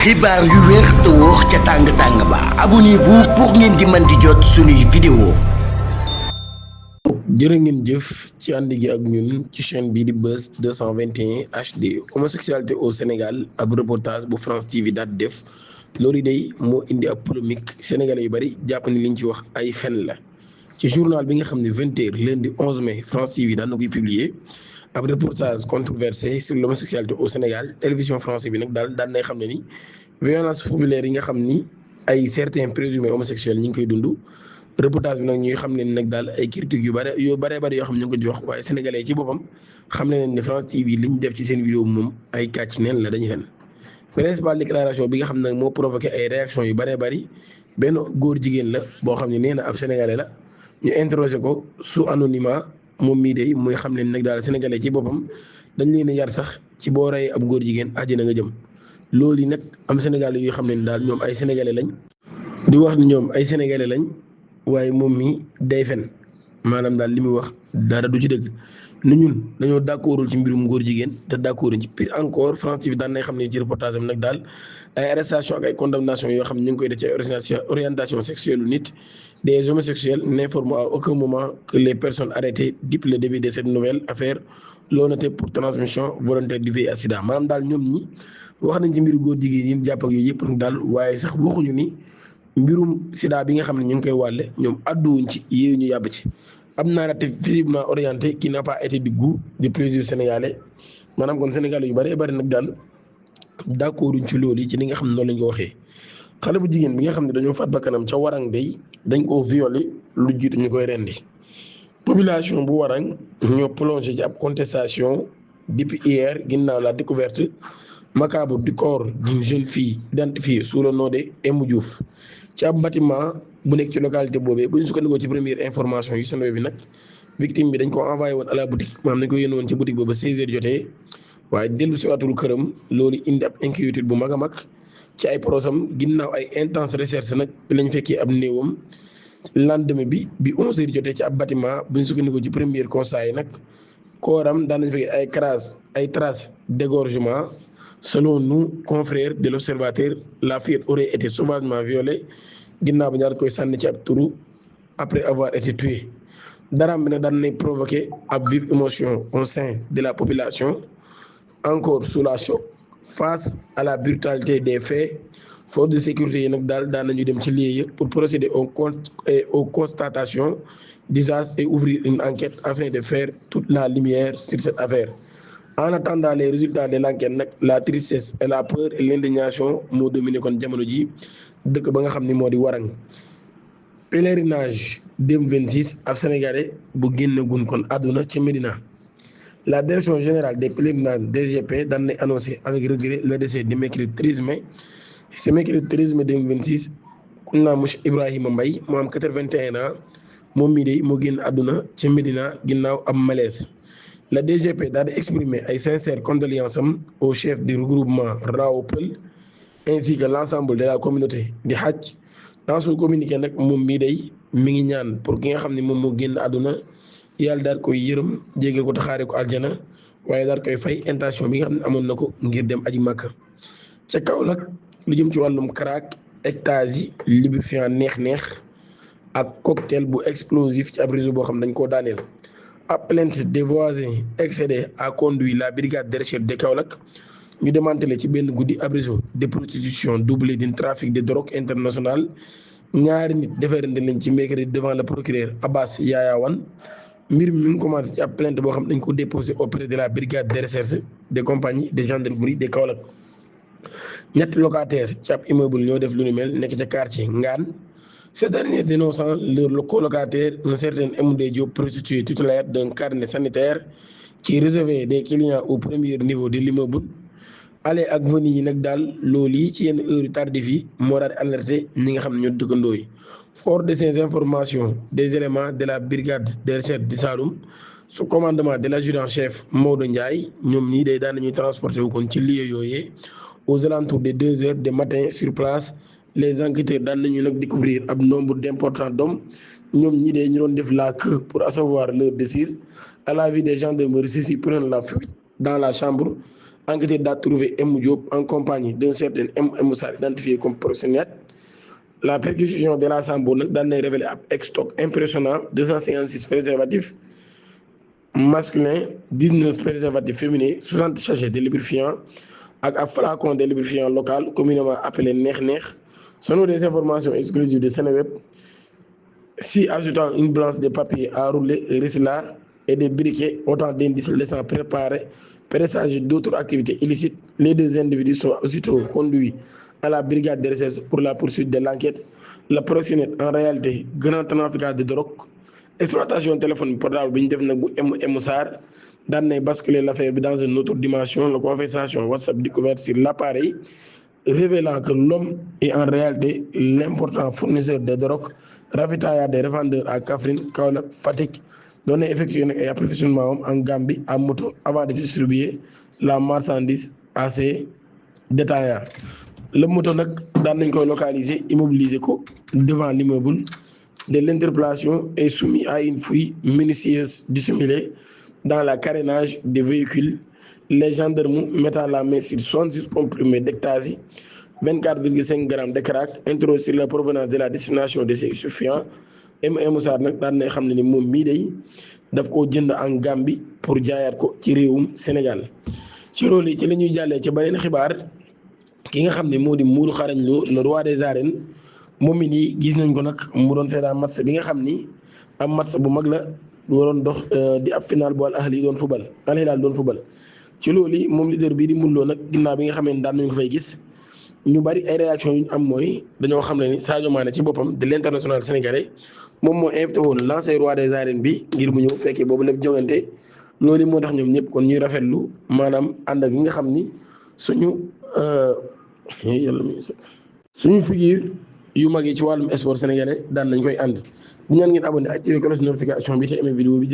xibaar yu wér te wóor ca tàng-tàng ba abonnez-vous pour ngeen di mën di jot suñuy vidéo. jërë ngeen jëf ci ànd gi ak ñun ci chaîne bii di Buzz 221 HD homosexualité au Sénégal ab reportage bu France TV daat def loolu day moo indi ab polémique sénégalais yu bari jàpp ni liñ ci wax ay fen la ci journal bi nga xam ne 20h lundi 11 mai France TV daan na koy publier ab reportage controversé sur l'homosexualité au Sénégal télévision française bi nag daan nay xam ne ni violence populaire yi nga xam ni ay certains présumés homosexuels ñi ngi koy dund. reportage bi nag ñuy xam ne nag daal ay critiques yu bare yoo xam ne ñu ngi ko di wax waaye sénégalais ci boppam xam ne ne France TV li ñu def ci seen vidéo moom ay kàcc neen la dañuy fen principale déclaration bi nga xam ne nag moo provoqué ay réactions yu bare bari benn góor jigéen la boo xam ne nee na ab sénégalais la ñu interrogé ko sous anonymat moom mii de muy xam ne nag daal sénégalais ci boppam dañ leen a yar sax ci boo rey ab góor jigéen àjjana nga jëm loolu yi nag am sénégalais yoo xam ne daal ñoom ay sénégalais lañ di wax ni ñoom ay sénégalais lañ. waaye moom mi day fen maanaam daal li muy wax dara du ci dëgg ni ñun dañoo d'accordul ci mbirum góor jigéen te d'accorduñ ci pire encore France TV daan nay xam ne ci reportage am nag daal ay arrestation ak ay condamnation yoo xam ne ñu ngi koy def ci orientation sexuelle nit des homosexuels n'informent à aucun moment que les personnes arrêtées depuis le début de cette nouvelle affaire l'ont noté pour transmission volontaire du VIH/SIDA maanaam daal ñoom ñi wax nañ ci mbiru góor jigéen yi jàpp ak yooyu yëpp nag daal waaye sax waxuñu ni mbirum sida bi nga xam ne ñu ngi koy wàlle ñoom àdduwuñ ci yéeyu ñu yàbb ci am narratif visiblement orienté qui n'a pas été du goût du plaisir sénégalais maanaam kon sénégalais yu bari nag daal d'accorduñ ci loolu yi ci li nga xam ne noonu lañ ko waxee xale bu jigéen bi nga xam ne dañoo faat bakkanam ca Warang day dañ koo violé lu jiitu ñu koy rendi population bu Warang ñoo plongé ci ab contestation depuis hier ginnaaw la découverte macabre du corps d'une jeune fille identifiée sous le nom de Emou Diouf ci ab bâtiment bu nekk ci localité boobee bu ñu sukkandikoo ci première information yu seen bi nag victime bi dañ ko envoyé woon à la boutique maanaam dañ ko yónni woon ci boutique boobu ba 16h jotee waaye dellu si waatul këram loolu indi ab inquiétude bu mag a mag ci ay prosam ginnaaw ay intense recherche nag lañ fekkee ab néewam lendemain bi 11h jotee ci ab bâtiment bu ñu sukkandikoo ci première constat yi nag kooram daan nañ fekkee ay traces d'égorgement. Selon nous confrères de l'Observateur, la fillette aurait été sauvagement violée ginnaaw ba ñaar koy sànni ci ab trou après avoir été tuée daraam bi nag daan nay provoqué ab vive émotion au sein de la population encore sous la choc face à la brutalité des faits forces de sécurité yi nag daan nañu dem ci lieu pour procéder aux constatations d'usage et ouvrir une enquête afin de faire toute la lumière sur cette affaire. En attendant les résultats de l'enquête nag la tristesse et la peur et l'indignation moo dominé kon jamono ji dëkk ba nga xam ni moo di Warang pèlerinage 2026 ab sénégalais bu génn gun kon àdduna ca Médina la direction générale des pèlerinages DGP daan na annoncé avec regret le décès de mercredi 13 mai ce mercredi 13 mai 2026 ku ñu naan monsieur Ibrahima Mbaye moo am 81 ans moom mii de moo génn àdduna ca Médina ginnaaw am malaise. La DGP daal di exprimer ay sincères condoléances au chef du regroupement Rao Peul ainsi que l'ensemble de la communauté di Hajj dans son communiqué nag moom mii day mi ngi ñaan pour ki nga xam ne moom moo génn àdduna yàlla daal koy yërëm jéggal ko taxaare ko aljana waaye daal koy fay intention bi nga xam ne amoon na ko ngir dem aji Makka ca Kaolack lu jëm ci wàllum crack ecstasy lubrifiant neex ak cocktail bu explosif ci ab réseau boo xam ne dañ koo daaneel. À plainte des voisins excédé a conduit la brigade de recherche de Kaolack ñu démantelé ci benn guddi ab réseau de prostitution doublé d'un trafic de drogue international ñaari nit déféré lañ ci mercredi devant le procureur Abbas Yaya Wane mbir mi ngi commencé ci ab plainte boo xam dañ ko déposé auprès de la brigade de recherche des compagnies de gendarmerie de Kaolack ñetti locataire ci ab immeuble ñoo def lu ni mel nekk ca quartier Ngaan. Ces derniers dénonçant leur colocataire, un certain Emoudé Diop, prostitué titulaire d'un carnet sanitaire qui réservait des clients au premier niveau de l'immeuble. Aller ak venir yi nag daal loolu yi ci yenn heure yu tardif yi moo daal di alerté ñi nga xam ne ñoo dëkkandoo yi. Fort de ces informations, des éléments de la brigade de recherche du Saloum sous commandement de l'adjudant-chef Maodo Ndiaye ñoom ñii day daan nañuy transporté wu kon ci lieu yooyee aux alentours de 2h du matin sur place. Les enquêteurs daan nañu nag découvrir ab nombre d'importants d'hommes ñoom ñii de ñu doon def la queue pour assavoir leur désir à la vue des gendarmeries ceux-ci prennent la fuite dans la chambre enquêteur daa trouvé M Diop en compagnie d'un certain M Moussa identifié comme proxénète. La perquisition de la Sambo nag daan nay révélé ab stock impressionnant 256 préservatifs masculins 19 préservatifs féminins 60 sachets de lubrifiant ak ab flacon de lubrifiant local communément appelé neex-neex. Selon des informations exclusives de Seneweb, si ajoutant une blanche de papier à rouler, Risla et des briquets, autant d'indices laissant présager d'autres activités illicites, les deux individus sont aussitôt conduits à la brigade de recherche pour la poursuite de l'enquête. Le proxénète, en réalité, grand trafiquant de drogue, exploitation téléphone portable bi ñu def nag bu M Sarr daan nay basculer l'affaire bi dans une autre dimension. La conversation WhatsApp découverte sur l'appareil révélant que l'homme est en réalité l'important fournisseur de drogue ravitaillant des revendeurs à Kaffrine, Kaolack, Fatick doon na effectué nag ay approvisionnement en Gambie à moto avant de distribuer la marchandise à ses détaillants. Le moto nag daan nañ koy localiser immobiliser ko devant l'immeuble de l'interpellation est soumis à une fouille minutieuse dissimulée dans la carénage des véhicules. Les gendarmes mettant la main sur 66 comprimés d'ecstasy, 24,5 grammes de crack, interrogé sur la provenance de la destination de ces stupéfiants. Moussa nag daan nay xam ne ni moom mii day daf koo jënd en Gambie pour jaayaat ko ci réewum Sénégal. ci loolu ci la ñuy jàllee ci beneen xibaar ki nga xam ne moo di Modou Xarañ Lo le roi des arènes moom mi nii gis nañ ko nag mu doon seetaan match bi nga xam ni am match bu mag la waroon dox di ab final bu Al Ahli doon fubal Al Hilal doon fubal. ci loolu moom leader bii di Modou Lo nag ginnaaw bi nga xamee ne daan nañ ko fay gis ñu bari ay réaction yu ñu am mooy dañoo xam ne ni Sadio Mané ci boppam de l'international sénégalais moom moo invité woon l'ancien roi des arènes bi ngir mu ñëw fekkee boobu lépp jongante loolu moo tax ñoom ñëpp kon ñuy rafetlu maanaam ànd ak yi nga xam ni suñu figure yu mag yi ci wàllum sport sénégalais daan nañ koy ànd di ñaan ngeen abonné activé cloche notification bi te aimé vidéo bi.